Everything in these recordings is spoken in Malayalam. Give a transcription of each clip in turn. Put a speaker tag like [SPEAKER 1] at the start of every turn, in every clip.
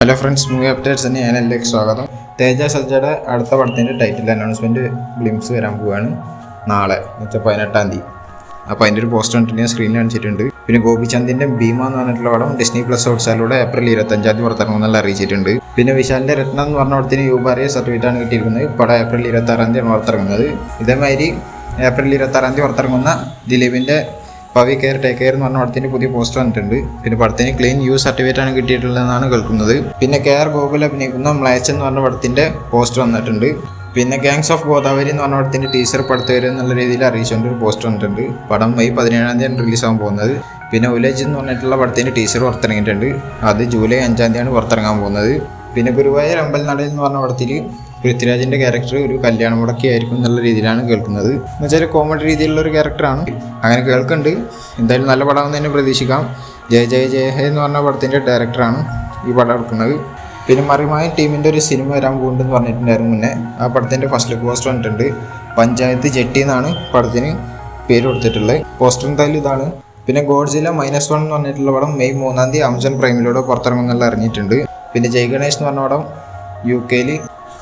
[SPEAKER 1] ഹലോ ഫ്രണ്ട്സ്, മൂവി അപ്ഡേറ്റ്സ് തന്നെ ഞാനെല്ലാം സ്വാഗതം. തേജ സജ്ജയുടെ അടുത്ത പടത്തിൻ്റെ ടൈറ്റിൽ അനൗൺസ്മെൻറ്റ് ഗ്ലിംസ് വരാൻ പോവുകയാണ് നാളെ, എന്നുവെച്ചാൽ 18-ാം തീയതി. അപ്പോൾ അതിൻ്റെ ഒരു പോസ്റ്റർ കണ്ടിട്ട് ഞാൻ സ്ക്രീനിൽ കാണിച്ചിട്ടുണ്ട്. പിന്നെ ഗോപിചന്ദിൻ്റെ ഭീമ എന്ന് പറഞ്ഞിട്ടുള്ള പടം Disney+ ഹോട്ട്സ്റ്റാറിലൂടെ ഏപ്രിൽ 25-ാം തീയതി പുറത്തിറങ്ങുമെന്നുള്ള അറിയിച്ചിട്ടുണ്ട്. പിന്നെ വിശാലിൻ്റെ രത്നം എന്ന് പറഞ്ഞ പടത്തിന് യുബാറിയ സർട്ടിഫിക്കറ്റാണ് കിട്ടിയിരിക്കുന്നത്. പടം ഏപ്രിൽ 26-ാം തീയതിയാണ് പുറത്തിറങ്ങുന്നത്. ഇതേമാതിരി ഏപ്രിൽ 26-ാം തീയതി പുറത്തിറങ്ങുന്ന ദിലീപിൻ്റെ പവി കെയർ ടേക്ക് കെയർ എന്ന് പറഞ്ഞ പടത്തിൻ്റെ പുതിയ പോസ്റ്റർ വന്നിട്ടുണ്ട്. പിന്നെ പടത്തിന് ക്ലീൻ യു സർട്ടിഫിക്കറ്റാണ് കിട്ടിയിട്ടുള്ളതെന്നാണ് കേൾക്കുന്നത്. പിന്നെ KR ഗോകുൽ അഭിനയിക്കുന്ന മ്ലേച്ഛൻ എന്ന് പറഞ്ഞ പടത്തിൻ്റെ പോസ്റ്റർ വന്നിട്ടുണ്ട്. പിന്നെ ഗാങ്സ് ഓഫ് ഗോദാവരി എന്ന് പറഞ്ഞ പടത്തിൻ്റെ ടീസർ പടുത്തു വരും എന്നുള്ള രീതിയിൽ അറിയിച്ചുകൊണ്ട് ഒരു പോസ്റ്റർ വന്നിട്ടുണ്ട്. പടം മെയ് 17-ാം തീയതിയാണ് റിലീസാകാൻ പോകുന്നത്. പിന്നെ ഉലേജ് എന്ന് പറഞ്ഞിട്ടുള്ള പടത്തിൻ്റെ ടീസർ പുറത്തിറങ്ങിയിട്ടുണ്ട്. അത് ജൂലൈ 5-ാം തീയതിയാണ് പുറത്തിറങ്ങാൻ പോകുന്നത്. പിന്നെ ഗുരുവായൂർ അമ്പലനടയിൽ എന്ന് പറഞ്ഞ പടത്തിൽ പൃഥ്വിരാജിൻ്റെ ക്യാരക്ടർ ഒരു കല്യാണം മുടക്കിയായിരിക്കും എന്നുള്ള രീതിയിലാണ് കേൾക്കുന്നത്. എന്ന് വെച്ചാൽ കോമഡി രീതിയിലുള്ള ഒരു ക്യാരക്ടറാണ്, അങ്ങനെ കേൾക്കുന്നുണ്ട്. എന്തായാലും നല്ല പടം തന്നെ പ്രതീക്ഷിക്കാം. ജയ ജയ ജയ ഹേ എന്ന് പറഞ്ഞ പടത്തിൻ്റെ ഡയറക്ടറാണ് ഈ പടം എടുക്കുന്നത്. പിന്നെ മറിമായ ടീമിൻ്റെ ഒരു സിനിമ വരാൻ പോകുന്നുണ്ടെന്ന് പറഞ്ഞിട്ടുണ്ടായിരുന്നു മുന്നേ. ആ പടത്തിൻ്റെ ഫസ്റ്റ് ലുക്ക് പോസ്റ്റർ വന്നിട്ടുണ്ട്. പഞ്ചായത്ത് ജെട്ടി എന്നാണ് പടത്തിന് പേര് കൊടുത്തിട്ടുള്ളത്. പോസ്റ്റർ എന്തായാലും ഇതാണ്. പിന്നെ ഗോഡ്സില -1 എന്ന് പറഞ്ഞിട്ടുള്ള പടം മെയ് 3-ാം തീയതി Amazon പ്രൈമിലൂടെ പുറത്തിറങ്ങുമെന്നുള്ള അറിഞ്ഞിട്ടുണ്ട്. പിന്നെ ജയ് ഗണേഷ് എന്ന് പറഞ്ഞ പടം UK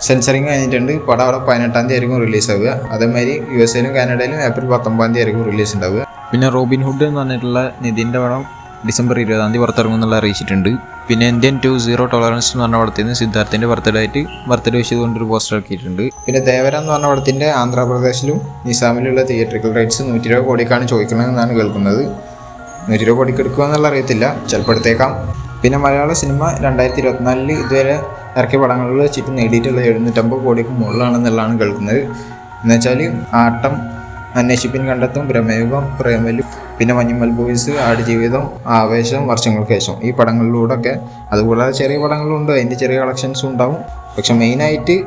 [SPEAKER 1] സെൻസറിങ് കഴിഞ്ഞിട്ടുണ്ട്. പടം അവിടെ 18-ാം തീയതി ആയിരിക്കും റിലീസാവുക. അതേമാതിരി USA കാനഡയിലും ഏപ്രിൽ 19-ാം തീയതി ആയിരിക്കും റിലീസ് ഉണ്ടാവുക. പിന്നെ റോബിൻ ഹുഡ് എന്ന് പറഞ്ഞിട്ടുള്ള നിതിൻ്റെ പടം ഡിസംബർ 20-ാം തീയതി പുറത്തിറങ്ങുമെന്നുള്ള അറിയിച്ചിട്ടുണ്ട്. പിന്നെ ഇന്ത്യൻ 2 സീറോ ടോളറൻസ് എന്ന് പറഞ്ഞ പടത്തിൽ നിന്ന് സിദ്ധാർത്ഥിൻ്റെ ബർത്ത്ഡേ വിഷ് ചെയ്തുകൊണ്ടൊരു പോസ്റ്റർ ഇറക്കിയിട്ടുണ്ട്. പിന്നെ ദേവര എന്ന് പറഞ്ഞ പടത്തിൻ്റെ ആന്ധ്രാപ്രദേശിലും നിസാമിലുള്ള തിയേറ്ററിക്കൽ റൈറ്റ്സ് 120 കോടിക്കാണ് ചോദിക്കണമെന്നാണ് കേൾക്കുന്നത്. 120 കോടിക്ക് എടുക്കുക എന്നുള്ള അറിയത്തില്ല, ചിലപ്പോൾ എടുത്തേക്കാം. പിന്നെ മലയാള സിനിമ 2024 ഇതുവരെ ഇറക്കിയ പടങ്ങളിൽ വെച്ചിട്ട് നേടിയിട്ടുള്ള 750 കോടിക്ക് മുകളിലാണെന്നുള്ളതാണ് കേൾക്കുന്നത്. എന്നുവെച്ചാൽ ആട്ടം, അന്വേഷിപ്പിൻ കണ്ടെത്തും, ബ്രഹ്മയുഗം, പ്രേമലു, പിന്നെ മഞ്ഞുമൽ ബോയ്സ്, ആടുജീവിതം, ആവേശം, വർഷങ്ങൾക്ക് ശേഷം ഈ പടങ്ങളിലൂടെയൊക്കെ, അതുകൂടാതെ ചെറിയ പടങ്ങളുണ്ട്, അതിൻ്റെ ചെറിയ കളക്ഷൻസും ഉണ്ടാവും. പക്ഷെ മെയിനായിട്ട്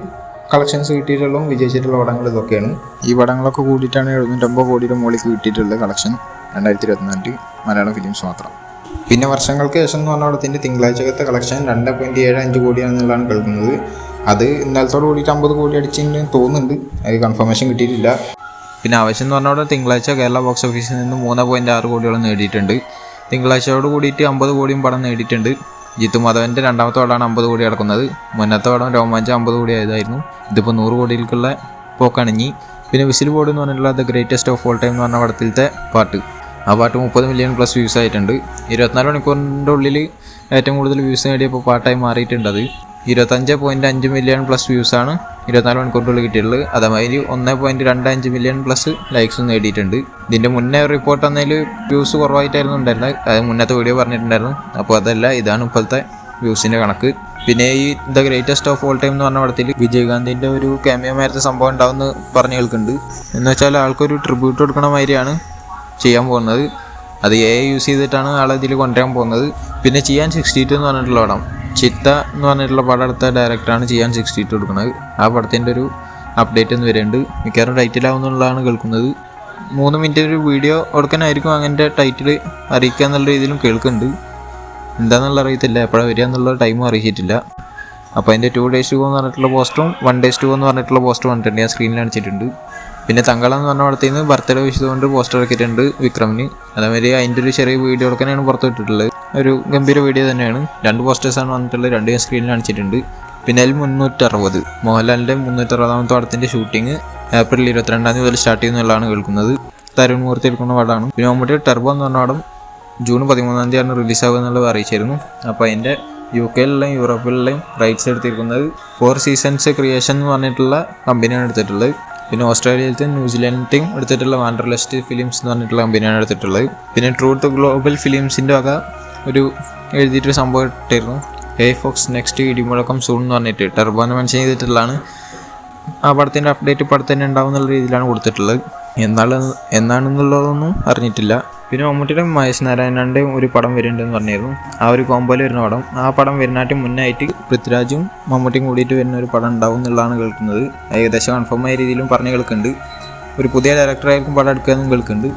[SPEAKER 1] കളക്ഷൻസ് കിട്ടിയിട്ടുള്ളതും വിജയിച്ചിട്ടുള്ള പടങ്ങൾ ഇതൊക്കെയാണ്. ഈ പടങ്ങളൊക്കെ കൂടിയിട്ടാണ് 750 കോടിയുടെ മുകളിൽ കിട്ടിയിട്ടുള്ള കളക്ഷൻ 2024 മലയാളം ഫിലിംസ് മാത്രം. പിന്നെ വർഷങ്ങൾക്ക് ശേഷം എന്ന് പറഞ്ഞ പടത്തിൻ്റെ തിങ്കളാഴ്ചത്തെ കളക്ഷൻ 2.75 കോടിയാണെന്നുള്ളതാണ് കേൾക്കുന്നത്. അത് ഇന്നലത്തോട് കൂടിയിട്ട് 50 കോടി അടിച്ചെന്ന് തോന്നുന്നുണ്ട്, അത് കൺഫർമേഷൻ കിട്ടിയിട്ടില്ല. പിന്നെ ആവശ്യം എന്ന് പറഞ്ഞാൽ തിങ്കളാഴ്ച കേരള ബോക്സ് ഓഫീസിൽ നിന്ന് 3.6 കോടിയോളം നേടിയിട്ടുണ്ട്. തിങ്കളാഴ്ചയോട് കൂടിയിട്ട് 50 കോടിയും പടം നേടിയിട്ടുണ്ട്. ജിത്തു മാധവൻ്റെ രണ്ടാമത്തെ പടമാണ് 50 കോടി അടക്കുന്നത്. മുന്നത്തെ പടം രോമാഞ്ചം 50 കോടി ആയതായിരുന്നു. ഇതിപ്പോൾ 100 കോടിയിലേക്കുള്ള പോക്കണിഞ്ഞി. പിന്നെ വിസിൽ ബോർഡ് എന്ന് പറഞ്ഞിട്ടുള്ള the greatest of all time എന്ന് പറഞ്ഞ പടത്തിലത്തെ പാട്ട്, ആ പാട്ട് 30 മില്യൺ പ്ലസ് വ്യൂസ് ആയിട്ടുണ്ട്. 24 മണിക്കൂറിൻ്റെ ഉള്ളിൽ ഏറ്റവും കൂടുതൽ വ്യൂസ് നേടിയപ്പോൾ പാട്ടായി മാറിയിട്ടുണ്ട്. അത് 25.5 മില്യൺ പ്ലസ് വ്യൂസാണ് 24 മണിക്കൂറിൻ്റെ ഉള്ളിൽ കിട്ടിയിട്ടുള്ളത്. അതേമാതിരി 1.25 മില്യൺ പ്ലസ് ലൈക്സും നേടിയിട്ടുണ്ട്. ഇതിൻ്റെ മുന്നേ റിപ്പോർട്ട് വന്നതിൽ വ്യൂസ് കുറവായിട്ടായിരുന്നു ഉണ്ടായിരുന്നത്, അത് മുന്നത്തെ വീഡിയോ പറഞ്ഞിട്ടുണ്ടായിരുന്നു. അപ്പോൾ അതല്ല, ഇതാണ് ഇപ്പോഴത്തെ വ്യൂസിൻ്റെ കണക്ക്. പിന്നെ ഈ the greatest of all time എന്ന് പറഞ്ഞ പടത്തിൽ വിജയകാന്തിൻ്റെ ഒരു ക്യാമിയോ മാരത്തെ സംഭവം ഉണ്ടാവുമെന്ന് പറഞ്ഞു കേൾക്കുന്നുണ്ട്. എന്ന് വെച്ചാൽ ആൾക്കൊരു ട്രിബ്യൂട്ട് കൊടുക്കണ മാതിരിയാണ് ചെയ്യാൻ പോകുന്നത്. അത് AI യൂസ് ചെയ്തിട്ടാണ് ആളെ ഇതിൽ കൊണ്ടുവരാൻ പോകുന്നത്. പിന്നെ ചിയാൻ 62 എന്ന് പറഞ്ഞിട്ടുള്ള പടം, ചിത്ത എന്ന് പറഞ്ഞിട്ടുള്ള പടം എടുത്ത ഡയറക്ടറാണ് ചിയാൻ 62 കൊടുക്കുന്നത്. ആ പടത്തിൻ്റെ ഒരു അപ്ഡേറ്റ് ഒന്ന് വരുന്നുണ്ട്. മിക്കവാറും ടൈറ്റിലാവുന്നുള്ളതാണ് കേൾക്കുന്നത്. 3 മിനിറ്റ് ഒരു വീഡിയോ കൊടുക്കാനായിരിക്കും അങ്ങനത്തെ ടൈറ്റിൽ അറിയിക്കുക എന്നുള്ള രീതിയിലും കേൾക്കുന്നുണ്ട്. എന്താണെന്നുള്ള അറിയത്തില്ല, എപ്പോഴാണ് വരിക എന്നുള്ള ടൈമും അറിയിച്ചിട്ടില്ല. അപ്പോൾ അതിൻ്റെ 2 days to go എന്ന് പറഞ്ഞിട്ടുള്ള പോസ്റ്ററും 1 days to go എന്ന് പറഞ്ഞിട്ടുള്ള പോസ്റ്റർ വന്നിട്ടുണ്ട്, ഞാൻ സ്ക്രീനിൽ കാണിച്ചിട്ടുണ്ട്. പിന്നെ തങ്കളം എന്ന് പറഞ്ഞ പടത്തിൽ നിന്ന് ബർത്ത്ഡേ വിഷയതുകൊണ്ട് പോസ്റ്റർ ഇറക്കിയിട്ടുണ്ട് വിക്രമിന്. അതേമാതിരി അതിൻ്റെ ഒരു ചെറിയ വീഡിയോ എടുക്കാനാണ് പുറത്ത് വിട്ടിട്ടുള്ളത്. ഒരു ഗംഭീര വീഡിയോ തന്നെയാണ്. 2 പോസ്റ്റേഴ്സാണ് വന്നിട്ടുള്ളത്, 2 ഞാൻ സ്ക്രീനിൽ കാണിച്ചിട്ടുണ്ട്. പിന്നെ അതിൽ 360 മോഹൻലാലിൻ്റെ 360ാമത്തെ പടത്തിൻ്റെ ഷൂട്ടിങ് ഏപ്രിൽ 22-ാം തീയതി മുതൽ സ്റ്റാർട്ട് ചെയ്യുന്നതാണ് കേൾക്കുന്നത്. തരുൺ മൂർത്തി എടുക്കുന്ന പടമാണ്. പിന്നെ മമ്മൂട്ടി ടർബോ എന്ന് പറഞ്ഞ പടം ജൂൺ 13-ാം തീയതിയാണ് റിലീസാവുക എന്നുള്ളത് അറിയിച്ചിരുന്നു. അപ്പോൾ അതിൻ്റെ UK-ലെയും യൂറോപ്പിലെയും റൈറ്റ്സ് എടുത്തിരിക്കുന്നത് 4 Seasons ക്രിയേഷൻ എന്ന് പറഞ്ഞിട്ടുള്ള കമ്പനിയാണ് എടുത്തിട്ടുള്ളത്. പിന്നെ ഓസ്ട്രേലിയയിലത്തെ ന്യൂസിലാൻഡിലെയും എടുത്തിട്ടുള്ള വാണ്ടർലസ്റ്റ് ഫിലിംസ് എന്ന് പറഞ്ഞിട്ടുള്ള കമ്പനിയാണ് എടുത്തിട്ടുള്ളത്. പിന്നെ ട്രൂത്ത് ഗ്ലോബൽ ഫിലിംസിൻ്റെ വക ഒരു എഴുതിയിട്ടൊരു സംഭവം ഇട്ടിരുന്നു, ഫോക്സ് നെക്സ്റ്റ് ഇടിമുഴക്കം സൂൺ എന്ന് പറഞ്ഞിട്ട് ടർബോനെ മെൻഷൻ ചെയ്തിട്ടുള്ളതാണ്. ആ പടത്തിൻ്റെ അപ്ഡേറ്റ് ഇപ്പോൾ തന്നെ ഉണ്ടാവും എന്നുള്ള രീതിയിലാണ് കൊടുത്തിട്ടുള്ളത്. എന്നാണെന്നുള്ളതൊന്നും അറിഞ്ഞിട്ടില്ല. പിന്നെ മമ്മൂട്ടിയുടെ മഹേഷ് നാരായണൻ്റെയും ഒരു പടം വരുന്നുണ്ടെന്ന് പറഞ്ഞിരുന്നു. ആ ഒരു കോമ്പോയിൽ വരുന്ന പടം, ആ പടം വരുന്നായിട്ട് മുന്നായിട്ട് പൃഥ്വിരാജും മമ്മൂട്ടിയും കൂടിയിട്ട് വരുന്ന ഒരു പടം ഉണ്ടാവും എന്നുള്ളതാണ് കേൾക്കുന്നത്. ഏകദേശം കൺഫേമായ രീതിയിലും പറഞ്ഞ് കേൾക്കുന്നുണ്ട്. ഒരു പുതിയ ഡയറക്ടറായിരിക്കും പടം എടുക്കുകയെന്നും കേൾക്കുന്നുണ്ട്.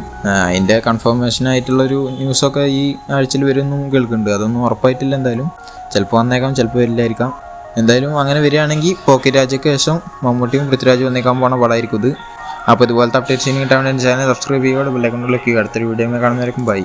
[SPEAKER 1] അതിൻ്റെ കൺഫർമേഷനായിട്ടുള്ളൊരു ന്യൂസൊക്കെ ഈ ആഴ്ചയിൽ വരുമെന്നും കേൾക്കുന്നുണ്ട്. അതൊന്നും ഉറപ്പായിട്ടില്ല. എന്തായാലും ചിലപ്പോൾ വന്നേക്കാം, ചിലപ്പോൾ വരില്ലായിരിക്കാം. എന്തായാലും അങ്ങനെ വരികയാണെങ്കിൽ പോക്കറ്റ് രാജയ്ക്ക് ശേഷം മമ്മൂട്ടിയും പൃഥ്വിരാജും വന്നേക്കാൻ പോണ പടമായിരിക്കും ഇത്. അപ്പോൾ ഇതുപോലത്തെ അപ്ഡേറ്റ്സ് കിട്ടാൻ വേണ്ടി ചാനൽ സബ്സ്ക്രൈബ് ചെയ്യുക, ബെല്ലൈക്കൺ ക്ലിക്ക് ചെയ്യുക. അടുത്തൊരു വീഡിയോ കാണുന്നവരേക്കും ബൈ.